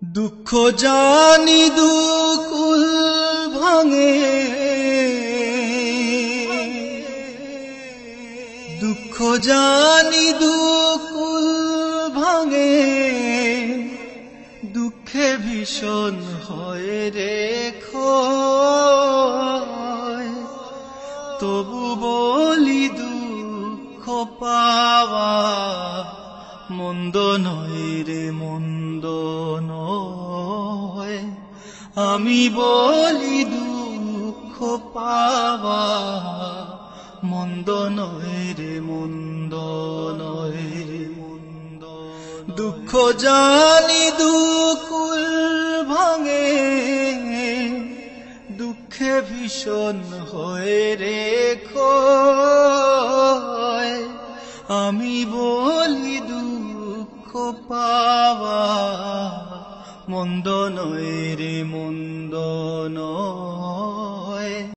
দুঃখ জানি দুকুল ভাঙে, দুঃখ জানি দুকুল ভাঙে, দুঃখে ভীষণ হয় রে ক্ষয়। তবু বলি দুঃখ পাওয়া মন্দ নয় রে, মন্দ নয়। আমি বলি দুঃখ পাওয়া মন্দ নয় রে, মন্দ নয় রে, মন্দ। দুঃখ জানি দুকুল ভাঙে, দুঃখে ভীষণ হয় রে ক্ষয়। আমি বলি দুঃখ পাওয়া মন্দ নয় রে, মন্দ নয়।